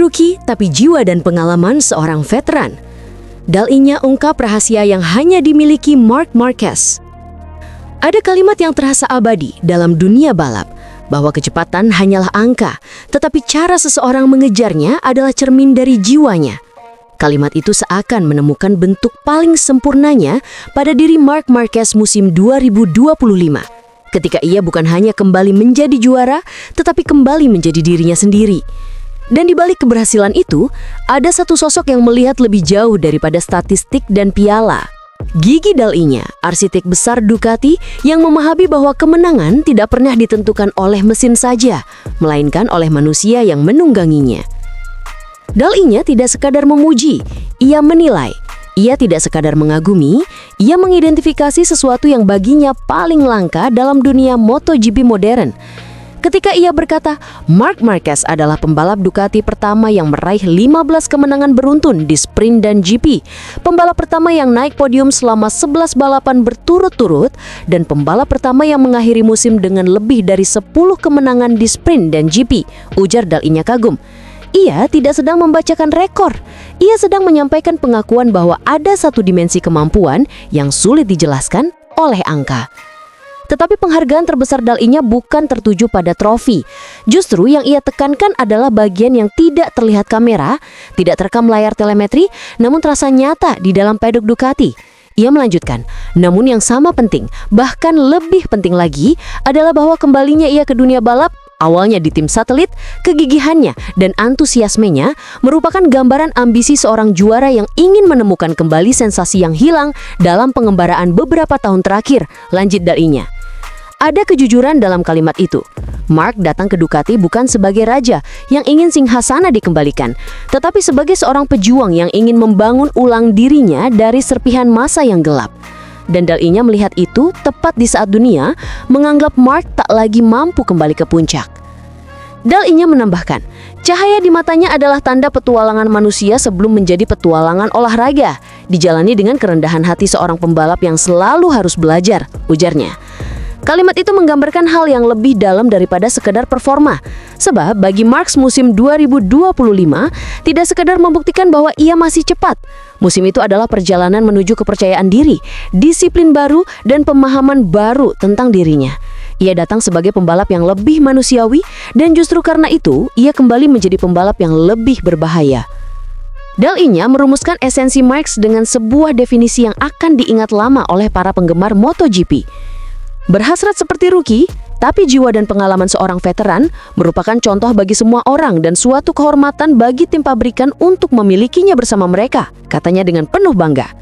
rookie, tapi jiwa dan pengalaman seorang veteran. Dal-Inya ungkap rahasia yang hanya dimiliki Marc Marquez. Ada kalimat yang terasa abadi dalam dunia balap, bahwa kecepatan hanyalah angka, tetapi cara seseorang mengejarnya adalah cermin dari jiwanya. Kalimat itu seakan menemukan bentuk paling sempurnanya pada diri Marc Marquez musim 2025. Ketika ia bukan hanya kembali menjadi juara, tetapi kembali menjadi dirinya sendiri. Dan di balik keberhasilan itu, ada satu sosok yang melihat lebih jauh daripada statistik dan piala. Gigi Dal-Inya, arsitek besar Ducati yang memahami bahwa kemenangan tidak pernah ditentukan oleh mesin saja, melainkan oleh manusia yang menungganginya. Dal-Inya tidak sekadar memuji, ia menilai. Ia tidak sekadar mengagumi, ia mengidentifikasi sesuatu yang baginya paling langka dalam dunia MotoGP modern. Ketika ia berkata, Marc Marquez adalah pembalap Ducati pertama yang meraih 15 kemenangan beruntun di sprint dan GP, pembalap pertama yang naik podium selama 11 balapan berturut-turut, dan pembalap pertama yang mengakhiri musim dengan lebih dari 10 kemenangan di sprint dan GP, ujar Dal-Inya kagum. Ia tidak sedang membacakan rekor, ia sedang menyampaikan pengakuan bahwa ada satu dimensi kemampuan yang sulit dijelaskan oleh angka. Tetapi penghargaan terbesar Dal-Inya bukan tertuju pada trofi. Justru yang ia tekankan adalah bagian yang tidak terlihat kamera, tidak terekam layar telemetri, namun terasa nyata di dalam pedok Ducati. Ia melanjutkan, namun yang sama penting, bahkan lebih penting lagi, adalah bahwa kembalinya ia ke dunia balap, awalnya di tim satelit, kegigihannya dan antusiasmenya merupakan gambaran ambisi seorang juara yang ingin menemukan kembali sensasi yang hilang dalam pengembaraan beberapa tahun terakhir, lanjut Dal-Inya. Ada kejujuran dalam kalimat itu. Marc datang ke Ducati bukan sebagai raja yang ingin singgasana dikembalikan, tetapi sebagai seorang pejuang yang ingin membangun ulang dirinya dari serpihan masa yang gelap. Dan Dal-Inya melihat itu tepat di saat dunia menganggap Marc tak lagi mampu kembali ke puncak. Dal-Inya menambahkan, cahaya di matanya adalah tanda petualangan manusia sebelum menjadi petualangan olahraga, dijalani dengan kerendahan hati seorang pembalap yang selalu harus belajar, ujarnya. Kalimat itu menggambarkan hal yang lebih dalam daripada sekedar performa. Sebab bagi Marc musim 2025 tidak sekedar membuktikan bahwa ia masih cepat. Musim itu adalah perjalanan menuju kepercayaan diri, disiplin baru, dan pemahaman baru tentang dirinya. Ia datang sebagai pembalap yang lebih manusiawi, dan justru karena itu, ia kembali menjadi pembalap yang lebih berbahaya. Dal-Inya merumuskan esensi Marc dengan sebuah definisi yang akan diingat lama oleh para penggemar MotoGP. Berhasrat seperti rookie, tapi jiwa dan pengalaman seorang veteran merupakan contoh bagi semua orang dan suatu kehormatan bagi tim pabrikan untuk memilikinya bersama mereka, katanya dengan penuh bangga.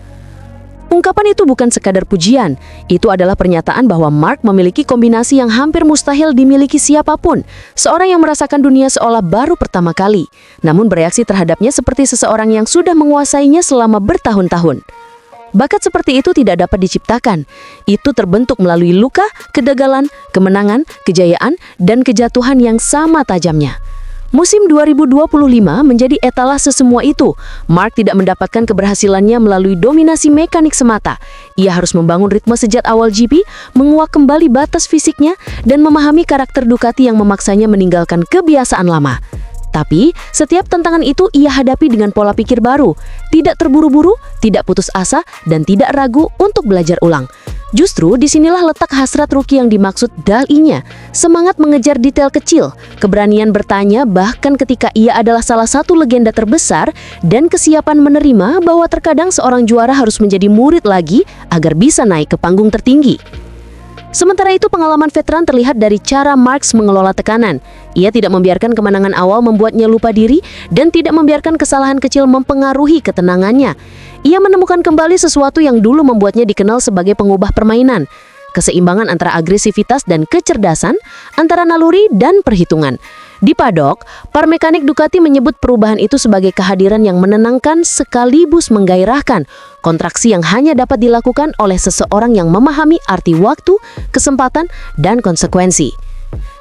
Ungkapan itu bukan sekadar pujian, itu adalah pernyataan bahwa Marc memiliki kombinasi yang hampir mustahil dimiliki siapapun, seorang yang merasakan dunia seolah baru pertama kali, namun bereaksi terhadapnya seperti seseorang yang sudah menguasainya selama bertahun-tahun. Bakat seperti itu tidak dapat diciptakan. Itu terbentuk melalui luka, kegagalan, kemenangan, kejayaan, dan kejatuhan yang sama tajamnya. Musim 2025 menjadi etalase semua itu. Marc tidak mendapatkan keberhasilannya melalui dominasi mekanik semata. Ia harus membangun ritme sejak awal GP, menguak kembali batas fisiknya, dan memahami karakter Ducati yang memaksanya meninggalkan kebiasaan lama. Tapi, setiap tantangan itu ia hadapi dengan pola pikir baru, tidak terburu-buru, tidak putus asa, dan tidak ragu untuk belajar ulang. Justru disinilah letak hasrat rookie yang dimaksud Dal-Inya, semangat mengejar detail kecil, keberanian bertanya bahkan ketika ia adalah salah satu legenda terbesar, dan kesiapan menerima bahwa terkadang seorang juara harus menjadi murid lagi agar bisa naik ke panggung tertinggi. Sementara itu pengalaman veteran terlihat dari cara Marc mengelola tekanan. Ia tidak membiarkan kemenangan awal membuatnya lupa diri dan tidak membiarkan kesalahan kecil mempengaruhi ketenangannya. Ia menemukan kembali sesuatu yang dulu membuatnya dikenal sebagai pengubah permainan. Keseimbangan antara agresivitas dan kecerdasan, antara naluri dan perhitungan. Di paddock, para mekanik Ducati menyebut perubahan itu sebagai kehadiran yang menenangkan sekaligus menggairahkan, kontraksi yang hanya dapat dilakukan oleh seseorang yang memahami arti waktu, kesempatan, dan konsekuensi.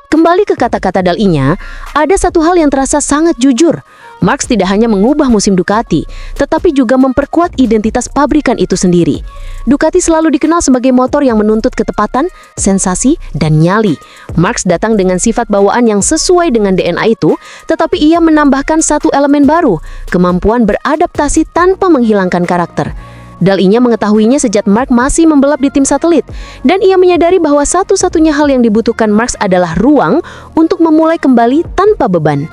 Kembali ke kata-kata Dal-Inya, ada satu hal yang terasa sangat jujur. Marx tidak hanya mengubah musim Ducati, tetapi juga memperkuat identitas pabrikan itu sendiri. Ducati selalu dikenal sebagai motor yang menuntut ketepatan, sensasi, dan nyali. Marx datang dengan sifat bawaan yang sesuai dengan DNA itu, tetapi ia menambahkan satu elemen baru, kemampuan beradaptasi tanpa menghilangkan karakter. Dal-Inya mengetahuinya sejak Marx masih membelap di tim satelit, dan ia menyadari bahwa satu-satunya hal yang dibutuhkan Marx adalah ruang untuk memulai kembali tanpa beban.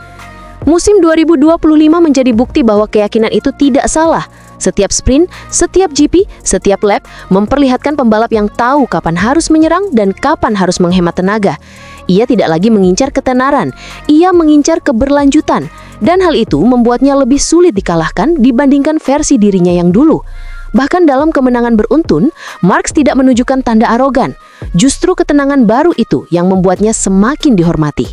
Musim 2025 menjadi bukti bahwa keyakinan itu tidak salah. Setiap sprint, setiap GP, setiap lap memperlihatkan pembalap yang tahu kapan harus menyerang dan kapan harus menghemat tenaga. Ia tidak lagi mengincar ketenaran, ia mengincar keberlanjutan, dan hal itu membuatnya lebih sulit dikalahkan dibandingkan versi dirinya yang dulu. Bahkan dalam kemenangan beruntun, Marx tidak menunjukkan tanda arogan. Justru ketenangan baru itu yang membuatnya semakin dihormati.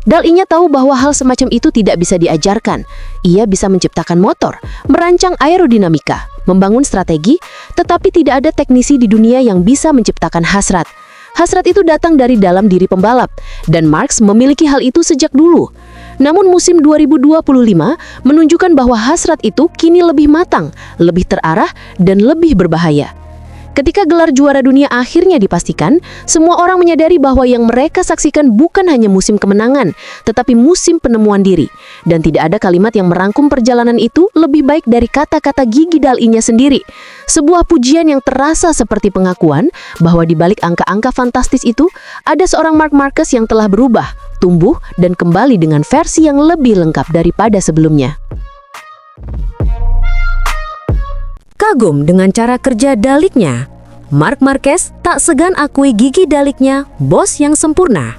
Dal-Inya tahu bahwa hal semacam itu tidak bisa diajarkan. Ia bisa menciptakan motor, merancang aerodinamika, membangun strategi, tetapi tidak ada teknisi di dunia yang bisa menciptakan hasrat. Hasrat itu datang dari dalam diri pembalap, dan Marx memiliki hal itu sejak dulu. Namun musim 2025 menunjukkan bahwa hasrat itu kini lebih matang, lebih terarah, dan lebih berbahaya. Ketika gelar juara dunia akhirnya dipastikan, semua orang menyadari bahwa yang mereka saksikan bukan hanya musim kemenangan, tetapi musim penemuan diri. Dan tidak ada kalimat yang merangkum perjalanan itu lebih baik dari kata-kata gigi Dal-Inya sendiri. Sebuah pujian yang terasa seperti pengakuan bahwa di balik angka-angka fantastis itu, ada seorang Marc Marquez yang telah berubah, tumbuh, dan kembali dengan versi yang lebih lengkap daripada sebelumnya. Kagum dengan cara kerja Daliknya, Marc Marquez tak segan akui gigi Daliknya, bos yang sempurna.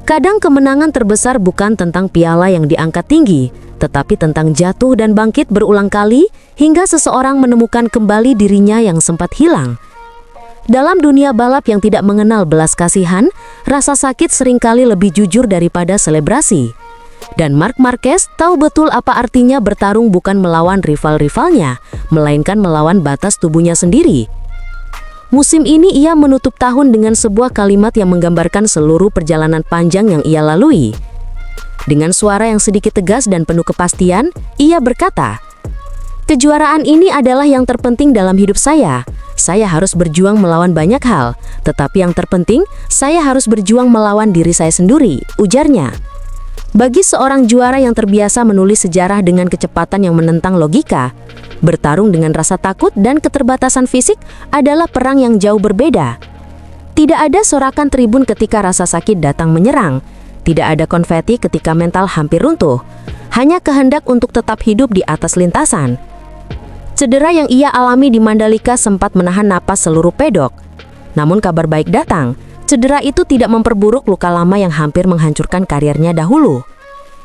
Kadang kemenangan terbesar bukan tentang piala yang diangkat tinggi, tetapi tentang jatuh dan bangkit berulang kali hingga seseorang menemukan kembali dirinya yang sempat hilang. Dalam dunia balap yang tidak mengenal belas kasihan, rasa sakit seringkali lebih jujur daripada selebrasi. Dan Marc Marquez tahu betul apa artinya bertarung bukan melawan rival-rivalnya, melainkan melawan batas tubuhnya sendiri. Musim ini ia menutup tahun dengan sebuah kalimat yang menggambarkan seluruh perjalanan panjang yang ia lalui. Dengan suara yang sedikit tegas dan penuh kepastian, ia berkata, "Kejuaraan ini adalah yang terpenting dalam hidup saya. Saya harus berjuang melawan banyak hal, tetapi yang terpenting, saya harus berjuang melawan diri saya sendiri," ujarnya. Bagi seorang juara yang terbiasa menulis sejarah dengan kecepatan yang menentang logika, bertarung dengan rasa takut dan keterbatasan fisik adalah perang yang jauh berbeda. Tidak ada sorakan tribun ketika rasa sakit datang menyerang, tidak ada konfeti ketika mental hampir runtuh, hanya kehendak untuk tetap hidup di atas lintasan. Cedera yang ia alami di Mandalika sempat menahan napas seluruh pedok. Namun kabar baik datang. Cedera itu tidak memperburuk luka lama yang hampir menghancurkan karirnya dahulu.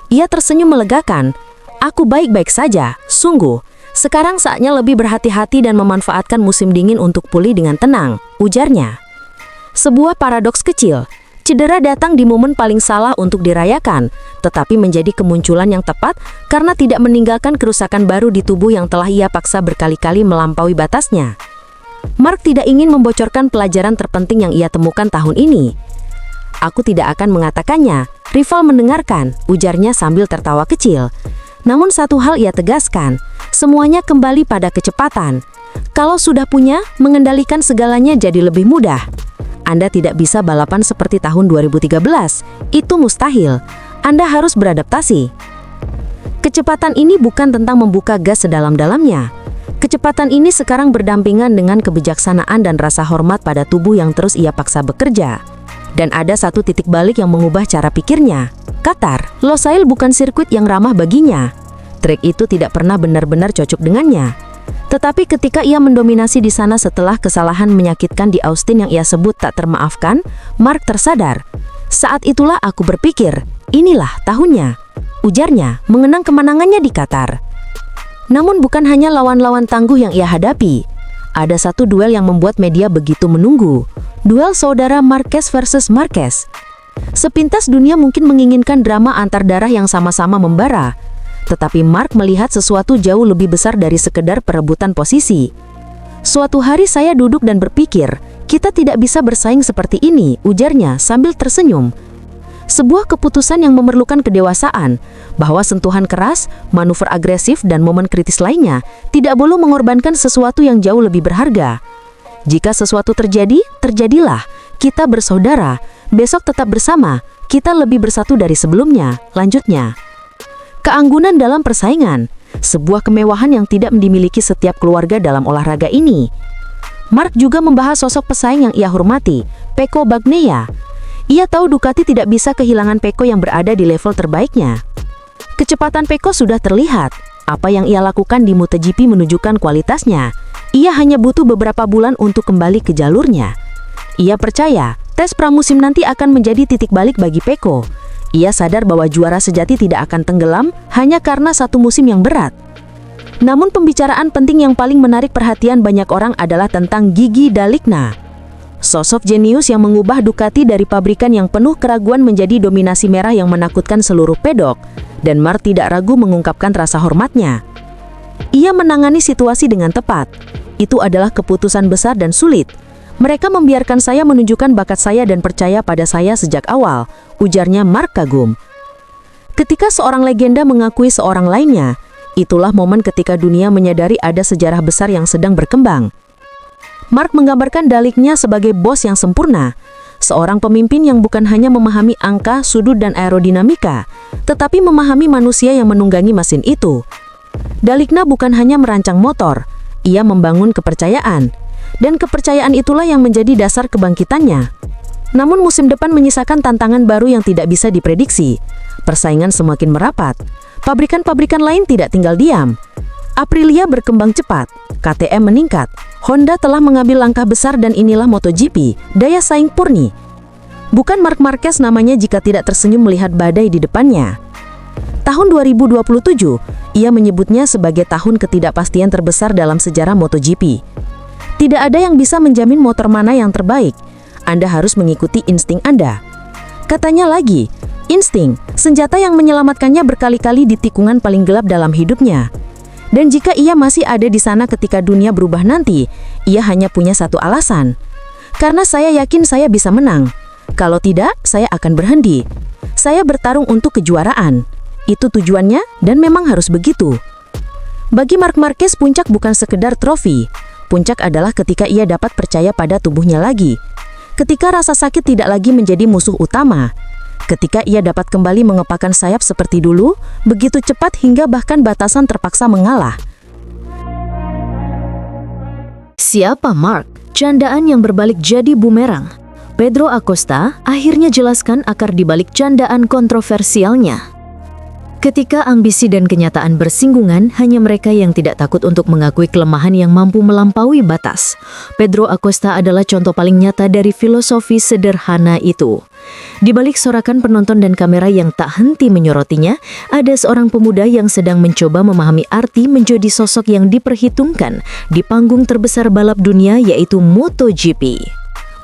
Ia tersenyum melegakan. "Aku baik-baik saja, sungguh. Sekarang saatnya lebih berhati-hati dan memanfaatkan musim dingin untuk pulih dengan tenang," ujarnya. Sebuah paradoks kecil. Cedera datang di momen paling salah untuk dirayakan, tetapi menjadi kemunculan yang tepat karena tidak meninggalkan kerusakan baru di tubuh yang telah ia paksa berkali-kali melampaui batasnya. Marc tidak ingin membocorkan pelajaran terpenting yang ia temukan tahun ini. "Aku tidak akan mengatakannya," rival mendengarkan, ujarnya sambil tertawa kecil. Namun satu hal ia tegaskan, semuanya kembali pada kecepatan. Kalau sudah punya, mengendalikan segalanya jadi lebih mudah. Anda tidak bisa balapan seperti tahun 2013, itu mustahil. Anda harus beradaptasi. Kecepatan ini bukan tentang membuka gas sedalam-dalamnya. Kecepatan ini sekarang berdampingan dengan kebijaksanaan dan rasa hormat pada tubuh yang terus ia paksa bekerja. Dan ada satu titik balik yang mengubah cara pikirnya. Qatar, Losail bukan sirkuit yang ramah baginya. Trek itu tidak pernah benar-benar cocok dengannya. Tetapi ketika ia mendominasi di sana setelah kesalahan menyakitkan di Austin yang ia sebut tak termaafkan, Marc tersadar. "Saat itulah aku berpikir, inilah tahunnya," ujarnya, mengenang kemenangannya di Qatar. Namun bukan hanya lawan-lawan tangguh yang ia hadapi. Ada satu duel yang membuat media begitu menunggu. Duel saudara Marquez versus Marquez. Sepintas dunia mungkin menginginkan drama antar darah yang sama-sama membara. Tetapi Marc melihat sesuatu jauh lebih besar dari sekedar perebutan posisi. "Suatu hari saya duduk dan berpikir, kita tidak bisa bersaing seperti ini," ujarnya sambil tersenyum. Sebuah keputusan yang memerlukan kedewasaan, bahwa sentuhan keras, manuver agresif, dan momen kritis lainnya tidak boleh mengorbankan sesuatu yang jauh lebih berharga. Jika sesuatu terjadi, terjadilah. Kita bersaudara, besok tetap bersama, kita lebih bersatu dari sebelumnya. Lanjutnya, keanggunan dalam persaingan, sebuah kemewahan yang tidak dimiliki setiap keluarga dalam olahraga ini. Mark juga membahas sosok pesaing yang ia hormati, Pecco Bagnaia. Ia tahu Ducati tidak bisa kehilangan Pecco yang berada di level terbaiknya. Kecepatan Pecco sudah terlihat. Apa yang ia lakukan di MotoGP menunjukkan kualitasnya. Ia hanya butuh beberapa bulan untuk kembali ke jalurnya. Ia percaya tes pramusim nanti akan menjadi titik balik bagi Pecco. Ia sadar bahwa juara sejati tidak akan tenggelam hanya karena satu musim yang berat. Namun pembicaraan penting yang paling menarik perhatian banyak orang adalah tentang Gigi D'Aligna. Sosok jenius yang mengubah Ducati dari pabrikan yang penuh keraguan menjadi dominasi merah yang menakutkan seluruh pedok, dan Mark tidak ragu mengungkapkan rasa hormatnya. Ia menangani situasi dengan tepat. Itu adalah keputusan besar dan sulit. Mereka membiarkan saya menunjukkan bakat saya dan percaya pada saya sejak awal, ujarnya Mark kagum. Ketika seorang legenda mengakui seorang lainnya, itulah momen ketika dunia menyadari ada sejarah besar yang sedang berkembang. Mark menggambarkan D'Aligna sebagai bos yang sempurna, seorang pemimpin yang bukan hanya memahami angka, sudut, dan aerodinamika, tetapi memahami manusia yang menunggangi mesin itu. D'Aligna bukan hanya merancang motor, ia membangun kepercayaan, dan kepercayaan itulah yang menjadi dasar kebangkitannya. Namun musim depan menyisakan tantangan baru yang tidak bisa diprediksi. Persaingan semakin merapat, pabrikan-pabrikan lain tidak tinggal diam. Aprilia berkembang cepat, KTM meningkat, Honda telah mengambil langkah besar dan inilah MotoGP, daya saing murni. Bukan Marc Marquez namanya jika tidak tersenyum melihat badai di depannya. Tahun 2027, ia menyebutnya sebagai tahun ketidakpastian terbesar dalam sejarah MotoGP. Tidak ada yang bisa menjamin motor mana yang terbaik, Anda harus mengikuti insting Anda. Katanya lagi, insting, senjata yang menyelamatkannya berkali-kali di tikungan paling gelap dalam hidupnya. Dan jika ia masih ada di sana ketika dunia berubah nanti, ia hanya punya satu alasan. Karena saya yakin saya bisa menang. Kalau tidak, saya akan berhenti. Saya bertarung untuk kejuaraan. Itu tujuannya dan memang harus begitu. Bagi Marc Marquez, puncak bukan sekedar trofi. Puncak adalah ketika ia dapat percaya pada tubuhnya lagi. Ketika rasa sakit tidak lagi menjadi musuh utama. Ketika ia dapat kembali mengepakkan sayap seperti dulu, begitu cepat hingga bahkan batasan terpaksa mengalah. Siapa Mark? Candaan yang berbalik jadi bumerang. Pedro Acosta akhirnya jelaskan akar dibalik candaan kontroversialnya. Ketika ambisi dan kenyataan bersinggungan, hanya mereka yang tidak takut untuk mengakui kelemahan yang mampu melampaui batas. Pedro Acosta adalah contoh paling nyata dari filosofi sederhana itu. Di balik sorakan penonton dan kamera yang tak henti menyorotinya, ada seorang pemuda yang sedang mencoba memahami arti menjadi sosok yang diperhitungkan di panggung terbesar balap dunia, yaitu MotoGP.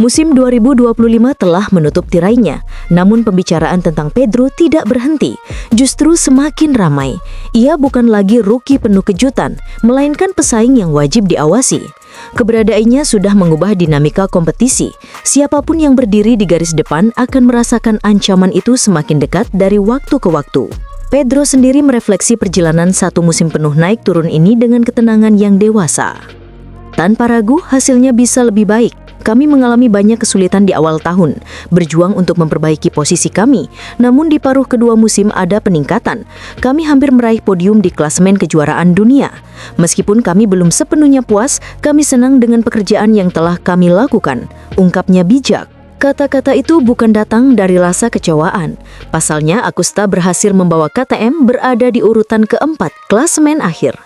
Musim 2025 telah menutup tirainya, namun pembicaraan tentang Pedro tidak berhenti, justru semakin ramai. Ia bukan lagi rookie penuh kejutan, melainkan pesaing yang wajib diawasi. Keberadaannya sudah mengubah dinamika kompetisi. Siapapun yang berdiri di garis depan akan merasakan ancaman itu semakin dekat dari waktu ke waktu. Pedro sendiri merefleksi perjalanan satu musim penuh naik turun ini dengan ketenangan yang dewasa. Tanpa ragu, hasilnya bisa lebih baik. Kami mengalami banyak kesulitan di awal tahun, berjuang untuk memperbaiki posisi kami. Namun di paruh kedua musim ada peningkatan. Kami hampir meraih podium di klasemen kejuaraan dunia. Meskipun kami belum sepenuhnya puas, kami senang dengan pekerjaan yang telah kami lakukan, ungkapnya bijak. Kata-kata itu bukan datang dari rasa kecewaan. Pasalnya, Acosta berhasil membawa KTM berada di urutan keempat klasemen akhir.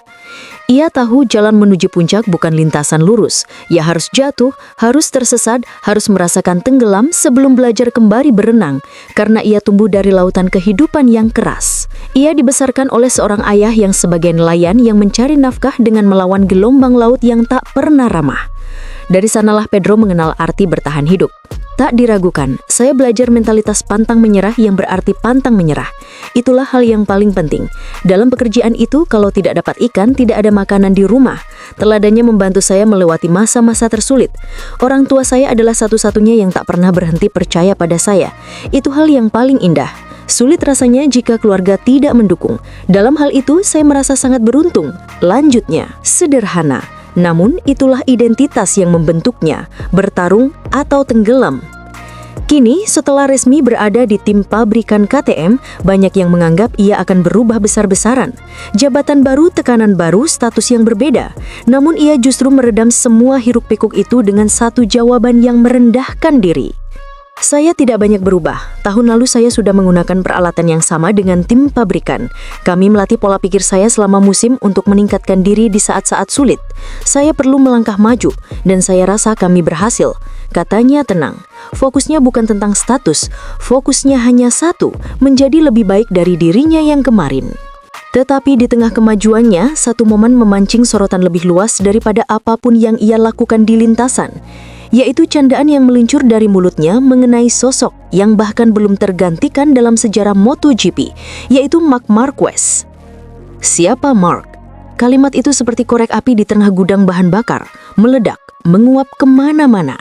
Ia tahu jalan menuju puncak bukan lintasan lurus. Ia harus jatuh, harus tersesat, harus merasakan tenggelam sebelum belajar kembali berenang, karena ia tumbuh dari lautan kehidupan yang keras. Ia dibesarkan oleh seorang ayah yang sebagai nelayan yang mencari nafkah dengan melawan gelombang laut yang tak pernah ramah. Dari sanalah Pedro mengenal arti bertahan hidup. Tak diragukan, saya belajar mentalitas pantang menyerah yang berarti pantang menyerah. Itulah hal yang paling penting. Dalam pekerjaan itu, kalau tidak dapat ikan, tidak ada makanan di rumah. Teladannya membantu saya melewati masa-masa tersulit. Orang tua saya adalah satu-satunya yang tak pernah berhenti percaya pada saya. Itu hal yang paling indah. Sulit rasanya jika keluarga tidak mendukung. Dalam hal itu, saya merasa sangat beruntung. Lanjutnya, sederhana. Namun, itulah identitas yang membentuknya, bertarung atau tenggelam. Kini, setelah resmi berada di tim pabrikan KTM, banyak yang menganggap ia akan berubah besar-besaran. Jabatan baru, tekanan baru, status yang berbeda. Namun, ia justru meredam semua hiruk-pikuk itu dengan satu jawaban yang merendahkan diri. Saya tidak banyak berubah. Tahun lalu saya sudah menggunakan peralatan yang sama dengan tim pabrikan. Kami melatih pola pikir saya selama musim untuk meningkatkan diri di saat-saat sulit. Saya perlu melangkah maju, dan saya rasa kami berhasil. Katanya tenang. Fokusnya bukan tentang status, fokusnya hanya satu, menjadi lebih baik dari dirinya yang kemarin. Tetapi di tengah kemajuannya, satu momen memancing sorotan lebih luas daripada apapun yang ia lakukan di lintasan, yaitu candaan yang meluncur dari mulutnya mengenai sosok yang bahkan belum tergantikan dalam sejarah MotoGP, yaitu Marc Marquez. Siapa Marc? Kalimat itu seperti korek api di tengah gudang bahan bakar, meledak, menguap kemana-mana.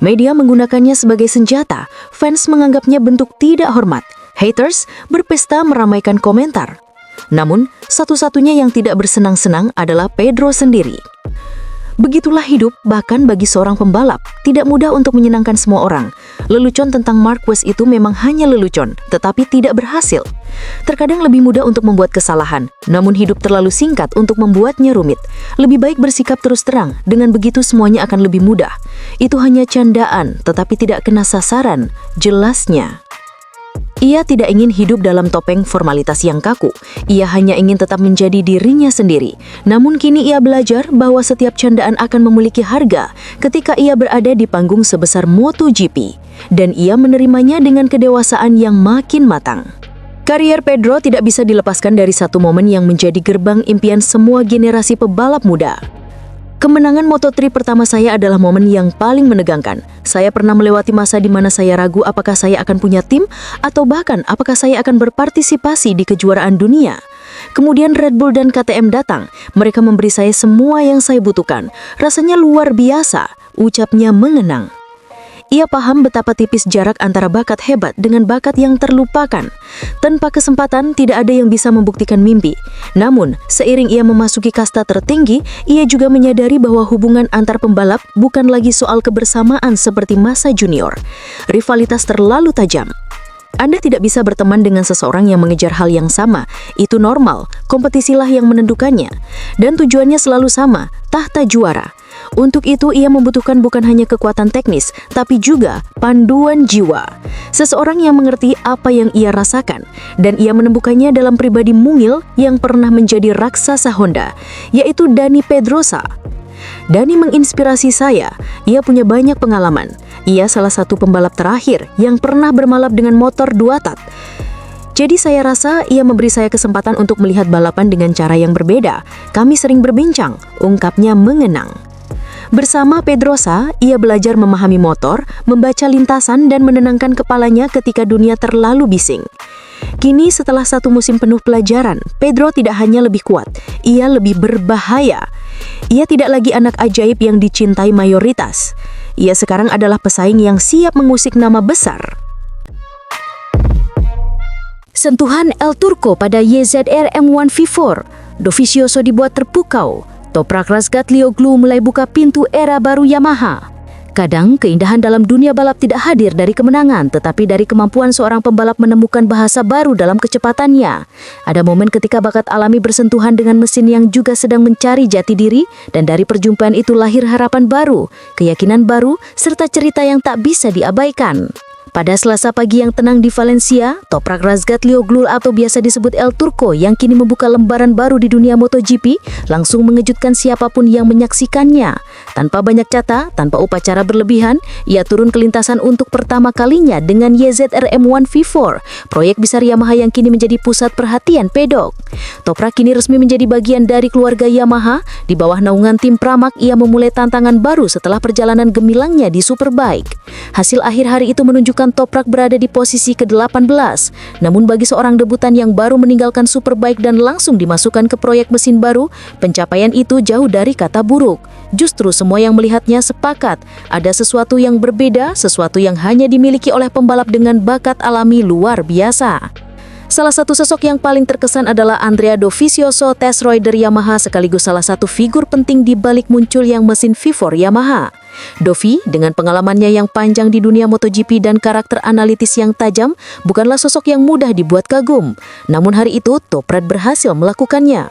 Media menggunakannya sebagai senjata, fans menganggapnya bentuk tidak hormat, haters berpesta meramaikan komentar. Namun, satu-satunya yang tidak bersenang-senang adalah Pedro sendiri. Begitulah hidup, bahkan bagi seorang pembalap. Tidak mudah untuk menyenangkan semua orang. Lelucon tentang Marquez itu memang hanya lelucon, tetapi tidak berhasil. Terkadang lebih mudah untuk membuat kesalahan, namun hidup terlalu singkat untuk membuatnya rumit. Lebih baik bersikap terus terang, dengan begitu semuanya akan lebih mudah. Itu hanya candaan, tetapi tidak kena sasaran, jelasnya. Ia tidak ingin hidup dalam topeng formalitas yang kaku. Ia hanya ingin tetap menjadi dirinya sendiri. Namun kini ia belajar bahwa setiap candaan akan memiliki harga ketika ia berada di panggung sebesar MotoGP. Dan ia menerimanya dengan kedewasaan yang makin matang. Karier Pedro tidak bisa dilepaskan dari satu momen yang menjadi gerbang impian semua generasi pebalap muda. Kemenangan Moto3 pertama saya adalah momen yang paling menegangkan. Saya pernah melewati masa di mana saya ragu apakah saya akan punya tim atau bahkan apakah saya akan berpartisipasi di kejuaraan dunia. Kemudian Red Bull dan KTM datang. Mereka memberi saya semua yang saya butuhkan. Rasanya luar biasa, ucapnya mengenang. Ia paham betapa tipis jarak antara bakat hebat dengan bakat yang terlupakan. Tanpa kesempatan, tidak ada yang bisa membuktikan mimpi. Namun, seiring ia memasuki kasta tertinggi, ia juga menyadari bahwa hubungan antar pembalap bukan lagi soal kebersamaan seperti masa junior. Rivalitas terlalu tajam. Anda tidak bisa berteman dengan seseorang yang mengejar hal yang sama. Itu normal, kompetisilah yang menentukannya. Dan tujuannya selalu sama, tahta juara. Untuk itu ia membutuhkan bukan hanya kekuatan teknis, tapi juga panduan jiwa. Seseorang yang mengerti apa yang ia rasakan, dan ia menemukannya dalam pribadi mungil yang pernah menjadi raksasa Honda, yaitu Dani Pedrosa. Dani menginspirasi saya, ia punya banyak pengalaman. Ia salah satu pembalap terakhir yang pernah berbalap dengan motor 2 tak. Jadi saya rasa ia memberi saya kesempatan untuk melihat balapan dengan cara yang berbeda. Kami sering berbincang, ungkapnya mengenang. Bersama Pedrosa, ia belajar memahami motor, membaca lintasan dan menenangkan kepalanya ketika dunia terlalu bising. Kini setelah satu musim penuh pelajaran, Pedro tidak hanya lebih kuat, ia lebih berbahaya. Ia tidak lagi anak ajaib yang dicintai mayoritas. Ia sekarang adalah pesaing yang siap mengusik nama besar. Sentuhan El Turco pada YZR M1 V4, Dovizioso dibuat terpukau. Toprak Razgatlioglu mulai buka pintu era baru Yamaha. Kadang, keindahan dalam dunia balap tidak hadir dari kemenangan, tetapi dari kemampuan seorang pembalap menemukan bahasa baru dalam kecepatannya. Ada momen ketika bakat alami bersentuhan dengan mesin yang juga sedang mencari jati diri, dan dari perjumpaan itu lahir harapan baru, keyakinan baru, serta cerita yang tak bisa diabaikan. Pada Selasa pagi yang tenang di Valencia, Toprak Razgatlioglu atau biasa disebut El Turco yang kini membuka lembaran baru di dunia MotoGP langsung mengejutkan siapapun yang menyaksikannya. Tanpa banyak kata, tanpa upacara berlebihan, ia turun ke lintasan untuk pertama kalinya dengan YZR-M1 V4, proyek besar Yamaha yang kini menjadi pusat perhatian pedok. Toprak kini resmi menjadi bagian dari keluarga Yamaha. Di bawah naungan tim Pramac, ia memulai tantangan baru setelah perjalanan gemilangnya di Superbike. Hasil akhir hari itu menunjukkan Toprak berada di posisi ke-18. Namun bagi seorang debutan yang baru meninggalkan Superbike dan langsung dimasukkan ke proyek mesin baru, pencapaian itu jauh dari kata buruk. Justru semua yang melihatnya sepakat, ada sesuatu yang berbeda, sesuatu yang hanya dimiliki oleh pembalap dengan bakat alami luar biasa. Salah satu sosok yang paling terkesan adalah Andrea Dovizioso, test rider Yamaha sekaligus salah satu figur penting di balik munculnya mesin V4 Yamaha. Dovi, dengan pengalamannya yang panjang di dunia MotoGP dan karakter analitis yang tajam, bukanlah sosok yang mudah dibuat kagum. Namun hari itu, Toprak berhasil melakukannya.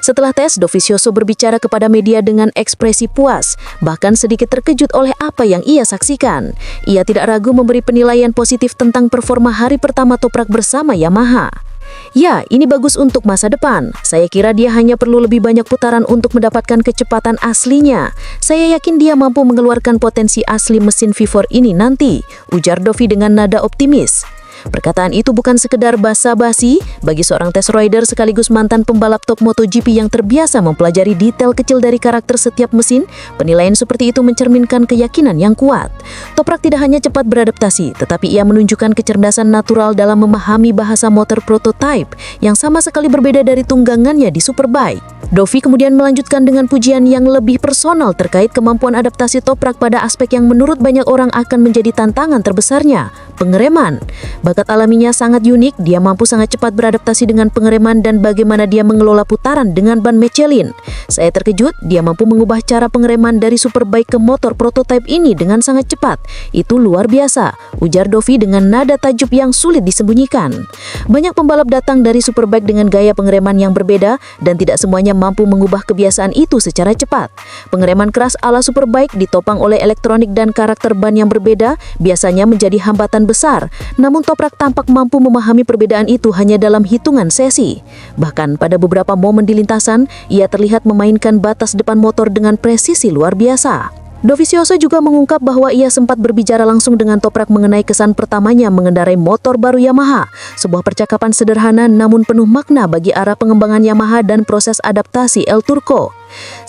Setelah tes, Dovizioso berbicara kepada media dengan ekspresi puas, bahkan sedikit terkejut oleh apa yang ia saksikan. Ia tidak ragu memberi penilaian positif tentang performa hari pertama Toprak bersama Yamaha. Ya, ini bagus untuk masa depan. Saya kira dia hanya perlu lebih banyak putaran untuk mendapatkan kecepatan aslinya. Saya yakin dia mampu mengeluarkan potensi asli mesin V4 ini nanti, ujar Dovi dengan nada optimis. Perkataan itu bukan sekedar basa-basi. Bagi seorang test rider sekaligus mantan pembalap top MotoGP yang terbiasa mempelajari detail kecil dari karakter setiap mesin, penilaian seperti itu mencerminkan keyakinan yang kuat. Toprak tidak hanya cepat beradaptasi, tetapi ia menunjukkan kecerdasan natural dalam memahami bahasa motor prototype yang sama sekali berbeda dari tunggangannya di Superbike. Dovi kemudian melanjutkan dengan pujian yang lebih personal terkait kemampuan adaptasi Toprak pada aspek yang menurut banyak orang akan menjadi tantangan terbesarnya, pengereman. Bakat alaminya sangat unik, dia mampu sangat cepat beradaptasi dengan pengereman dan bagaimana dia mengelola putaran dengan ban Michelin. Saya terkejut, dia mampu mengubah cara pengereman dari Superbike ke motor prototype ini dengan sangat cepat. Itu luar biasa, ujar Dovi dengan nada tajuk yang sulit disembunyikan. Banyak pembalap datang dari Superbike dengan gaya pengereman yang berbeda dan tidak semuanya mampu mengubah kebiasaan itu secara cepat. Pengereman keras ala Superbike ditopang oleh elektronik dan karakter ban yang berbeda biasanya menjadi hambatan besar. Namun Toprak tampak mampu memahami perbedaan itu hanya dalam hitungan sesi. Bahkan pada beberapa momen di lintasan, ia terlihat memainkan batas depan motor dengan presisi luar biasa. Dovizioso juga mengungkap bahwa ia sempat berbicara langsung dengan Toprak mengenai kesan pertamanya mengendarai motor baru Yamaha, sebuah percakapan sederhana namun penuh makna bagi arah pengembangan Yamaha dan proses adaptasi El Turco.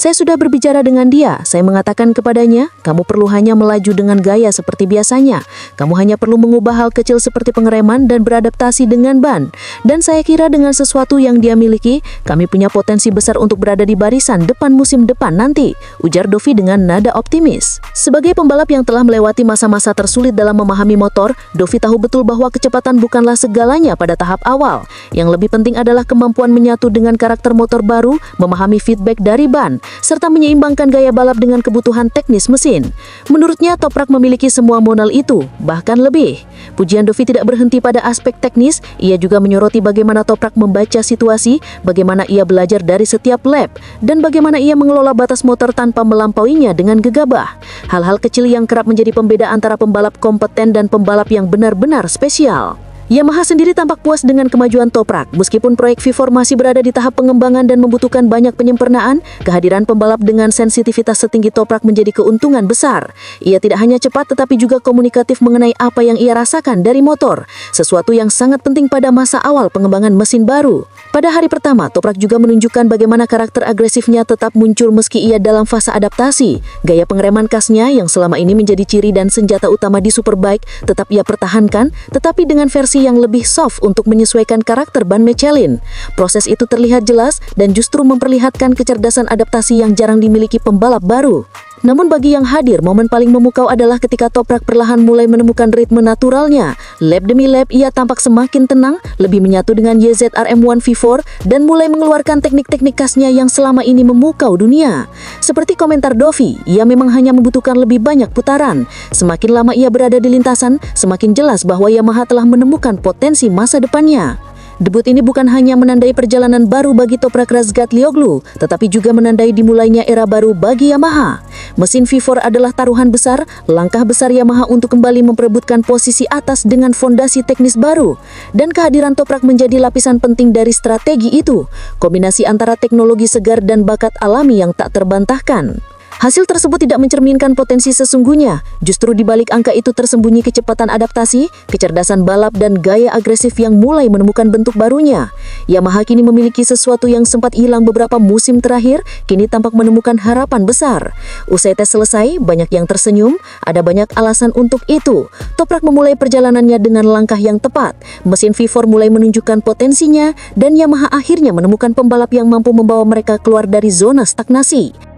Saya sudah berbicara dengan dia, saya mengatakan kepadanya, kamu perlu hanya melaju dengan gaya seperti biasanya, kamu hanya perlu mengubah hal kecil seperti pengereman dan beradaptasi dengan ban. Dan saya kira dengan sesuatu yang dia miliki, kami punya potensi besar untuk berada di barisan depan musim depan nanti, ujar Dovi dengan nada optimis. Sebagai pembalap yang telah melewati masa-masa tersulit dalam memahami motor, Dovi tahu betul bahwa kecepatan bukanlah segalanya pada tahap awal. Yang lebih penting adalah kemampuan menyatu dengan karakter motor baru, memahami feedback dari ban, serta menyeimbangkan gaya balap dengan kebutuhan teknis mesin. Menurutnya, Toprak memiliki semua modal itu, bahkan lebih. Pujian Dovi tidak berhenti pada aspek teknis, ia juga menyoroti bagaimana Toprak membaca situasi, bagaimana ia belajar dari setiap lap, dan bagaimana ia mengelola batas motor tanpa melampauinya dengan gegabah. Hal-hal kecil yang kerap menjadi pembeda antara pembalap kompeten dan pembalap yang benar-benar spesial. Yamaha sendiri tampak puas dengan kemajuan Toprak. Meskipun proyek V4 masih berada di tahap pengembangan dan membutuhkan banyak penyempurnaan, kehadiran pembalap dengan sensitivitas setinggi Toprak menjadi keuntungan besar. Ia tidak hanya cepat tetapi juga komunikatif mengenai apa yang ia rasakan dari motor, sesuatu yang sangat penting pada masa awal pengembangan mesin baru. Pada hari pertama, Toprak juga menunjukkan bagaimana karakter agresifnya tetap muncul meski ia dalam fase adaptasi. Gaya pengereman khasnya yang selama ini menjadi ciri dan senjata utama di Superbike tetap ia pertahankan, tetapi dengan versi yang lebih soft untuk menyesuaikan karakter ban Michelin. Proses itu terlihat jelas dan justru memperlihatkan kecerdasan adaptasi yang jarang dimiliki pembalap baru. Namun bagi yang hadir, momen paling memukau adalah ketika Toprak perlahan mulai menemukan ritme naturalnya. Lap demi lap, ia tampak semakin tenang, lebih menyatu dengan YZR-M1 V4, dan mulai mengeluarkan teknik-teknik khasnya yang selama ini memukau dunia. Seperti komentar Dovi, ia memang hanya membutuhkan lebih banyak putaran. Semakin lama ia berada di lintasan, semakin jelas bahwa Yamaha telah menemukan potensi masa depannya. Debut ini bukan hanya menandai perjalanan baru bagi Toprak Razgatlioglu, tetapi juga menandai dimulainya era baru bagi Yamaha. Mesin V4 adalah taruhan besar, langkah besar Yamaha untuk kembali memperebutkan posisi atas dengan fondasi teknis baru. Dan kehadiran Toprak menjadi lapisan penting dari strategi itu. Kombinasi antara teknologi segar dan bakat alami yang tak terbantahkan. Hasil tersebut tidak mencerminkan potensi sesungguhnya. Justru di balik angka itu tersembunyi kecepatan adaptasi, kecerdasan balap, dan gaya agresif yang mulai menemukan bentuk barunya. Yamaha kini memiliki sesuatu yang sempat hilang beberapa musim terakhir, kini tampak menemukan harapan besar. Usai tes selesai, banyak yang tersenyum, ada banyak alasan untuk itu. Toprak memulai perjalanannya dengan langkah yang tepat. Mesin V4 mulai menunjukkan potensinya, dan Yamaha akhirnya menemukan pembalap yang mampu membawa mereka keluar dari zona stagnasi.